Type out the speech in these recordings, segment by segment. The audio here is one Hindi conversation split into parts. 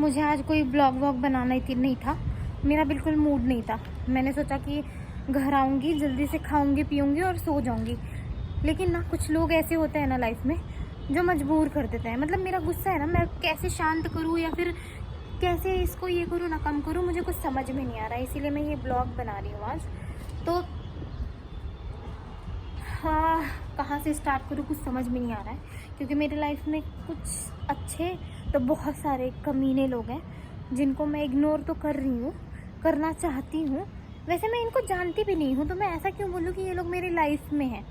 मुझे आज कोई ब्लॉग वॉग बनाना ही नहीं था, मेरा बिल्कुल मूड नहीं था। मैंने सोचा कि घर आऊँगी, जल्दी से खाऊँगी पीऊँगी और सो जाऊँगी। लेकिन ना कुछ लोग ऐसे होते हैं ना लाइफ में जो मजबूर कर देते हैं। मतलब मेरा गुस्सा है ना, मैं कैसे शांत करूँ या फिर कैसे इसको ये करूँ ना कम करूँ, मुझे कुछ समझ में नहीं आ रहा है। इसीलिए मैं ये ब्लॉग बना रही हूँ आज। तो हाँ, कहाँ से स्टार्ट करूँ कुछ समझ में नहीं आ रहा है, क्योंकि मेरी लाइफ में कुछ अच्छे तो बहुत सारे कमीने लोग हैं जिनको मैं इग्नोर तो कर रही हूँ, करना चाहती हूँ। वैसे मैं इनको जानती भी नहीं हूँ, तो मैं ऐसा क्यों बोलूँ कि ये लोग मेरी लाइफ में हैं।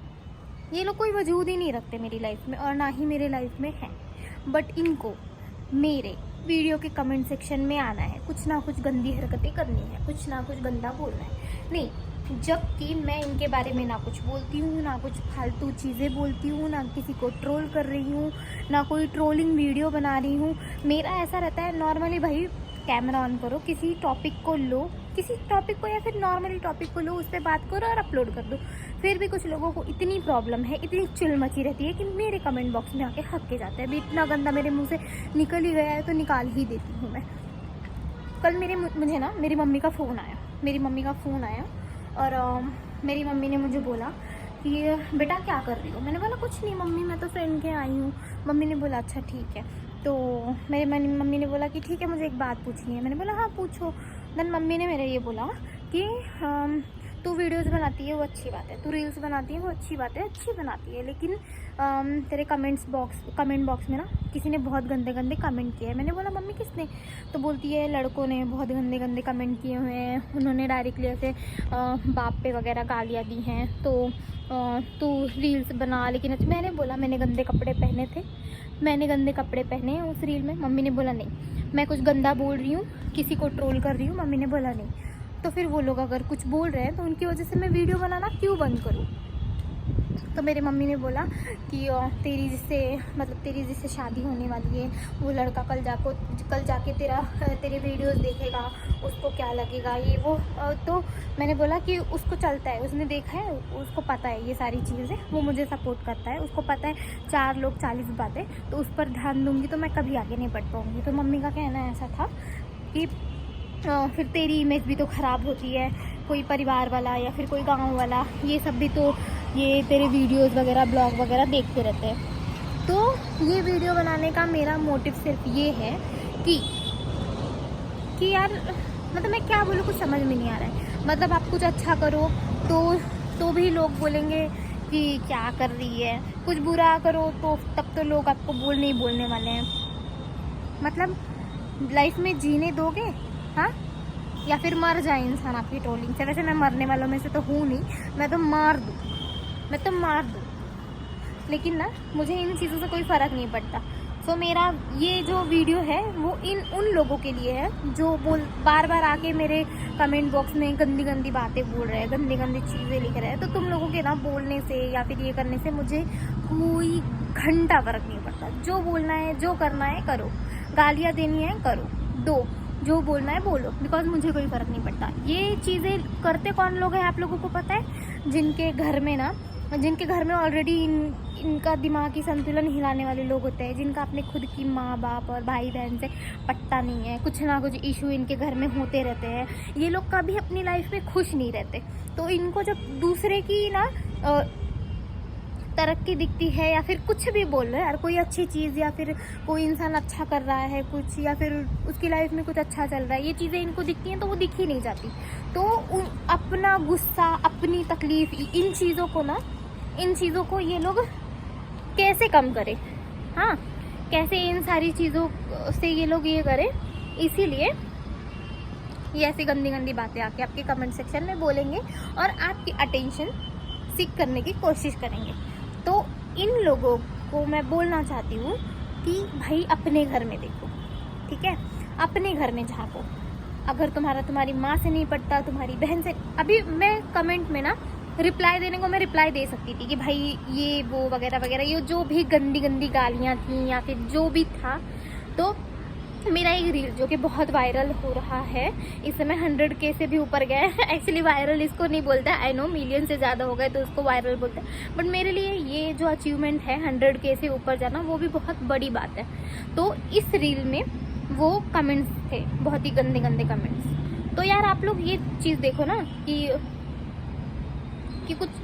ये लोग कोई वजूद ही नहीं रखते मेरी लाइफ में और ना ही मेरे लाइफ में हैं। बट इनको मेरे वीडियो के कमेंट सेक्शन में आना है, कुछ ना कुछ गंदी हरकतें करनी है, कुछ ना कुछ गंदा बोलना है। नहीं, जबकि मैं इनके बारे में ना कुछ बोलती हूँ, ना कुछ फालतू चीज़ें बोलती हूँ, ना किसी को ट्रोल कर रही हूँ, ना कोई ट्रोलिंग वीडियो बना रही हूँ। मेरा ऐसा रहता है नॉर्मली, भाई कैमरा ऑन करो, किसी टॉपिक को लो, किसी टॉपिक को या फिर नॉर्मली टॉपिक को लो, उस पर बात करो और अपलोड कर दो। फिर भी कुछ लोगों को इतनी प्रॉब्लम है, इतनी चिल मची रहती है कि मेरे कमेंट बॉक्स में आके हक के जाते हैं। अभी इतना गंदा मेरे मुंह से निकल ही गया है तो निकाल ही देती हूँ मैं। कल मुझे ना मेरी मम्मी का फ़ोन आया और मेरी मम्मी ने मुझे बोला कि बेटा क्या कर रही हो। मैंने बोला कुछ नहीं मम्मी, मैं तो फ्रेंड के आई हूँ। मम्मी ने बोला अच्छा ठीक है। तो मेरी मम्मी ने बोला कि ठीक है मुझे एक बात पूछनी है। मैंने बोला हाँ पूछो। देन मम्मी ने मेरे ये बोला कि तू वीडियोस बनाती है वो अच्छी बात है, तू रील्स बनाती है वो अच्छी बात है, अच्छी बनाती है, लेकिन तेरे कमेंट बॉक्स में ना किसी ने बहुत गंदे गंदे कमेंट किए हैं। मैंने बोला मम्मी किसने? तो बोलती है लड़कों ने बहुत गंदे गंदे कमेंट किए हुए हैं, उन्होंने डायरेक्टली ऐसे बाप पे वगैरह गालियाँ दी हैं, तो तू रील्स बना। लेकिन मैंने बोला मैंने गंदे कपड़े पहने थे, मैंने गंदे कपड़े पहने हैं उस रील में। मम्मी ने बोला नहीं मैं कुछ गंदा बोल रही हूँ, किसी को ट्रोल कर रही हूँ। मम्मी ने बोला नहीं। तो फिर वो लोग अगर कुछ बोल रहे हैं तो उनकी वजह से मैं वीडियो बनाना क्यों बंद करूँ? तो मेरी मम्मी ने बोला कि तेरी जिससे शादी होने वाली है वो लड़का कल जाके तेरे वीडियोस देखेगा, उसको क्या लगेगा ये वो। तो मैंने बोला कि उसको चलता है, उसने देखा है, उसको पता है ये सारी चीज़ें, वो मुझे सपोर्ट करता है, उसको पता है 4 लोग 40 बातें, तो उस पर ध्यान दूँगी तो मैं कभी आगे नहीं बढ़ पाऊँगी। तो मम्मी का कहना ऐसा था कि फिर तेरी इमेज भी तो ख़राब होती है, कोई परिवार वाला या फिर कोई गांव वाला ये सब भी तो ये तेरे वीडियोस वगैरह ब्लॉग वगैरह देखते रहते हैं। तो ये वीडियो बनाने का मेरा मोटिव सिर्फ ये है कि यार मतलब मैं क्या बोलूँ कुछ समझ में नहीं आ रहा है। मतलब आप कुछ अच्छा करो तो भी लोग बोलेंगे कि क्या कर रही है, कुछ बुरा करो तो तब तो लोग आपको बोलने वाले हैं। मतलब लाइफ में जीने दोगे हाँ, या फिर मर जाए इंसान आपकी ट्रोलिंग से। वैसे मैं मरने वालों में से तो हूँ नहीं, मैं तो मार दूँ, लेकिन ना मुझे इन चीज़ों से कोई फ़र्क नहीं पड़ता। सो मेरा ये जो वीडियो है वो उन लोगों के लिए है जो बार बार आके मेरे कमेंट बॉक्स में गंदी गंदी बातें बोल रहे हैं, गंदी गंदी चीज़ें लिख रहे हैं। तो तुम लोगों के ना बोलने से या फिर ये करने से मुझे कोई घंटा फ़र्क नहीं पड़ता। जो बोलना है जो करना है करो, गालियाँ देनी है करो, दो, जो बोलना है बोलो, बिकॉज मुझे कोई फ़र्क नहीं पड़ता। ये चीज़ें करते कौन लोग हैं आप लोगों को पता है? जिनके घर में ऑलरेडी इनका दिमागी संतुलन हिलाने वाले लोग होते हैं, जिनका अपने खुद की माँ बाप और भाई बहन से पटता नहीं है, कुछ ना कुछ इशू इनके घर में होते रहते हैं। ये लोग कभी अपनी लाइफ में खुश नहीं रहते। तो इनको जब दूसरे की ना तरक्की दिखती है या फिर कुछ भी बोल रहे हैं यार, कोई अच्छी चीज़ या फिर कोई इंसान अच्छा कर रहा है कुछ, या फिर उसकी लाइफ में कुछ अच्छा चल रहा है, ये चीज़ें इनको दिखती हैं तो वो दिख ही नहीं जाती। तो अपना गुस्सा, अपनी तकलीफ, इन चीज़ों को ये लोग कैसे कम करें? हाँ, कैसे इन सारी चीज़ों से ये लोग ये करें, इसीलिए ये ऐसी गंदी गंदी बातें आके आपके कमेंट सेक्शन में बोलेंगे और आपकी अटेंशन सीख करने की कोशिश करेंगे। तो इन लोगों को मैं बोलना चाहती हूँ कि भाई अपने घर में देखो, ठीक है, अपने घर में झांको। अगर तुम्हारी माँ से नहीं पड़ता, तुम्हारी बहन से, अभी मैं कमेंट में ना रिप्लाई देने को मैं रिप्लाई दे सकती थी कि भाई ये वो वगैरह वगैरह, ये जो भी गंदी गंदी गालियाँ थी या फिर जो भी था। तो मेरा एक रील जो कि बहुत वायरल हो रहा है, इस समय 100K से भी ऊपर गया है। एक्चुअली वायरल इसको नहीं बोलता, आई नो मिलियन से ज़्यादा हो गए तो उसको वायरल बोलते हैं, बट मेरे लिए ये जो अचीवमेंट है 100K से ऊपर जाना वो भी बहुत बड़ी बात है। तो इस रील में वो कमेंट्स थे, बहुत ही गंदे गंदे कमेंट्स। तो यार आप लोग ये चीज़ देखो ना कि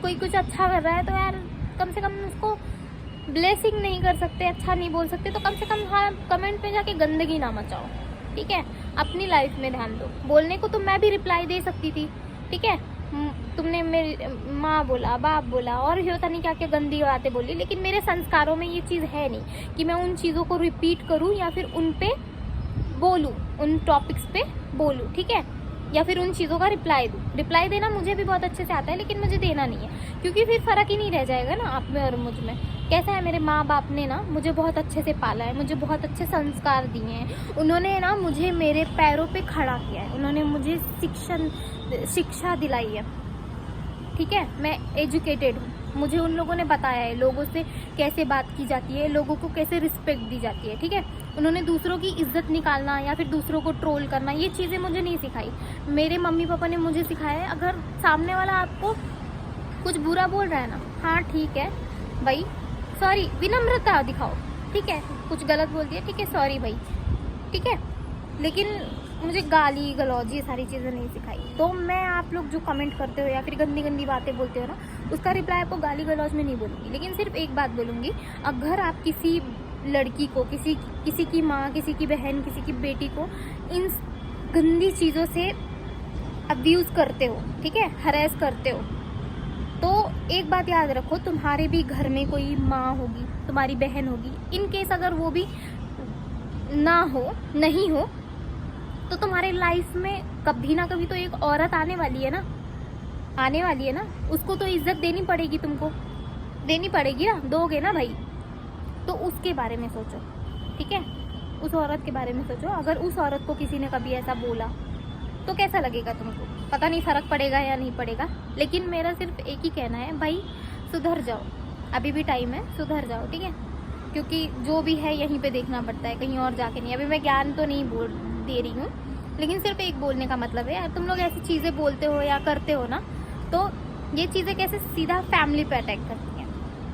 कोई कुछ अच्छा कर रहा है तो यार कम से कम उसको ब्लेसिंग नहीं कर सकते, अच्छा नहीं बोल सकते, तो कम से कम हाँ कमेंट पे जाके गंदगी ना मचाओ, ठीक है। अपनी लाइफ में ध्यान दो। बोलने को तो मैं भी रिप्लाई दे सकती थी, ठीक है। तुमने मेरी माँ बोला, बाप बोला और ये होता नहीं क्या क्या गंदी बातें बोली, लेकिन मेरे संस्कारों में ये चीज़ है नहीं कि मैं उन चीज़ों को रिपीट करूँ या फिर उन पे बोलूँ, उन टॉपिक्स पे बोलूँ, ठीक है, या फिर उन चीज़ों का रिप्लाई दूँ। रिप्लाई देना मुझे भी बहुत अच्छे से आता है, लेकिन मुझे देना नहीं है, क्योंकि फिर फ़र्क ही नहीं रह जाएगा ना आप में और मुझ में। कैसा है, मेरे माँ बाप ने ना मुझे बहुत अच्छे से पाला है, मुझे बहुत अच्छे संस्कार दिए हैं, उन्होंने ना मुझे मेरे पैरों पे खड़ा किया है, उन्होंने मुझे शिक्षा दिलाई है, ठीक है। मैं एजुकेटेड हूँ, मुझे उन लोगों ने बताया है लोगों से कैसे बात की जाती है, लोगों को कैसे रिस्पेक्ट दी जाती है, ठीक है। उन्होंने दूसरों की इज्जत निकालना या फिर दूसरों को ट्रोल करना, ये चीज़ें मुझे नहीं सिखाई। मेरे मम्मी पापा ने मुझे सिखाया है, अगर सामने वाला आपको कुछ बुरा बोल रहा है ना, हाँ ठीक है भाई, सॉरी, विनम्रता दिखाओ, ठीक है। कुछ गलत बोल दिया, ठीक है, सॉरी भाई, ठीक है। लेकिन मुझे गाली गलौज ये सारी चीज़ें नहीं सिखाई। तो मैं आप लोग जो कमेंट करते हो या फिर गंदी गंदी बातें बोलते हो ना, उसका रिप्लाई आपको गाली गलौज में नहीं बोलूँगी, लेकिन सिर्फ एक बात बोलूँगी, अगर आप किसी लड़की को, किसी की माँ, किसी की बहन, किसी की बेटी को इन गंदी चीज़ों से अब्यूज़ करते हो, ठीक है, हरेस करते हो, तो एक बात याद रखो, तुम्हारे भी घर में कोई माँ होगी, तुम्हारी बहन होगी, इन केस अगर वो भी नहीं हो तो तुम्हारे लाइफ में कभी ना कभी तो एक औरत आने वाली है ना, उसको तो इज्जत देनी पड़ेगी, तुमको देनी पड़ेगी ना, दोगे ना भाई। तो उसके बारे में सोचो, ठीक है, उस औरत के बारे में सोचो। अगर उस औरत को किसी ने कभी ऐसा बोला तो कैसा लगेगा तुमको, पता नहीं फ़र्क पड़ेगा या नहीं पड़ेगा, लेकिन मेरा सिर्फ एक ही कहना है, भाई सुधर जाओ, अभी भी टाइम है, सुधर जाओ, ठीक है। क्योंकि जो भी है यहीं पे देखना पड़ता है, कहीं और जाके नहीं। अभी मैं ज्ञान तो नहीं दे रही हूँ, लेकिन सिर्फ एक बोलने का मतलब है, यार तुम लोग ऐसी चीज़ें बोलते हो या करते हो ना, तो ये चीज़ें कैसे सीधा फैमिली पे अटैक करती हैं।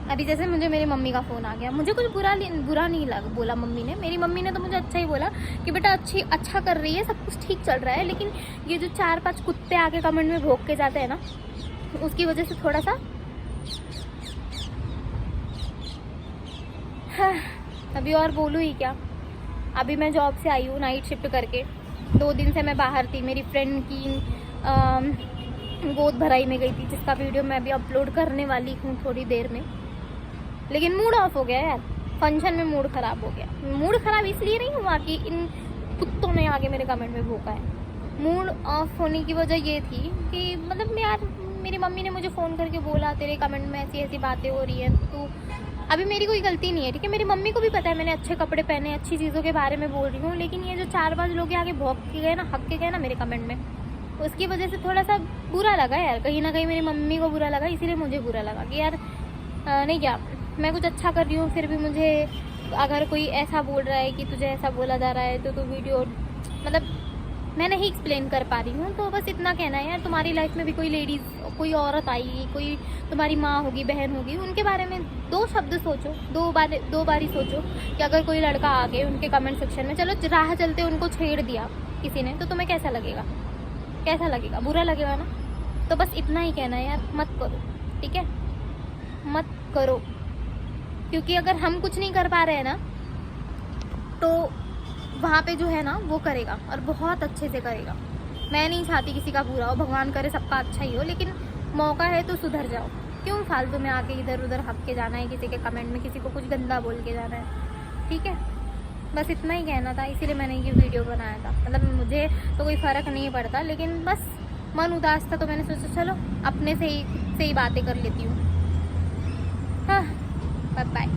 अभी जैसे मुझे मेरी मम्मी का फ़ोन आ गया, मुझे कुछ बुरा नहीं बोला मम्मी ने, मेरी मम्मी ने तो मुझे अच्छा ही बोला कि बेटा अच्छा कर रही है, सब कुछ ठीक चल रहा है, लेकिन ये जो 4-5 कुत्ते आके कमेंट में भोंक के जाते हैं ना, उसकी वजह से थोड़ा सा अभी और बोलूँ ही क्या। अभी मैं जॉब से आई हूँ नाइट शिफ्ट करके, 2 दिन से मैं बाहर थी, मेरी फ्रेंड की गोद भराई में गई थी, जिसका वीडियो मैं अभी अपलोड करने वाली हूँ थोड़ी देर में, लेकिन मूड ऑफ हो गया यार, फंक्शन में मूड ख़राब हो गया। मूड ख़राब इसलिए नहीं हुआ कि इन कुत्तों ने आगे मेरे कमेंट में भोंका है, मूड ऑफ होने की वजह ये थी कि मतलब यार मेरी मम्मी ने मुझे फ़ोन करके बोला तेरे कमेंट में ऐसी ऐसी बातें हो रही हैं, तो अभी मेरी कोई गलती नहीं है, ठीक है। मेरी मम्मी को भी पता है मैंने अच्छे कपड़े पहने, अच्छी चीज़ों के बारे में बोल रही हूँ, लेकिन ये जो 4-5 लोग आगे भौंक के गए ना, हक के गए ना मेरे कमेंट में, उसकी वजह से थोड़ा सा बुरा लगा यार, कहीं ना कहीं मेरी मम्मी को बुरा लगा, इसीलिए मुझे बुरा लगा कि यार नहीं क्या, मैं कुछ अच्छा कर रही हूँ, फिर भी मुझे अगर कोई ऐसा बोल रहा है कि तुझे ऐसा बोला जा रहा है तो तू वीडियो, मतलब मैं नहीं एक्सप्लेन कर पा रही हूँ। तो बस इतना कहना है यार, तुम्हारी लाइफ में भी कोई लेडीज़, कोई औरत आएगी, कोई तुम्हारी माँ होगी, बहन होगी, उनके बारे में 2 शब्द सोचो, 2 बारी सोचो कि अगर कोई लड़का आ गए उनके कमेंट सेक्शन में, चलो राह चलते उनको छेड़ दिया किसी ने, तो तुम्हें कैसा लगेगा, बुरा लगेगा ना। तो बस इतना ही कहना है यार, मत करो, ठीक है, मत करो, क्योंकि अगर हम कुछ नहीं कर पा रहे हैं ना, तो वहाँ पे जो है ना वो करेगा और बहुत अच्छे से करेगा। मैं नहीं चाहती किसी का बुरा हो, भगवान करे सबका अच्छा ही हो, लेकिन मौका है तो सुधर जाओ। क्यों फालतू में आके इधर उधर हक के जाना है, किसी के कमेंट में किसी को कुछ गंदा बोल के जाना है, ठीक है। बस इतना ही कहना था, इसीलिए मैंने ये वीडियो बनाया था। मतलब मुझे तो कोई फ़र्क नहीं पड़ता, लेकिन बस मन उदास था तो मैंने सोचा चलो अपने से ही बातें कर लेती हूँ। हाँ, बाय बाय।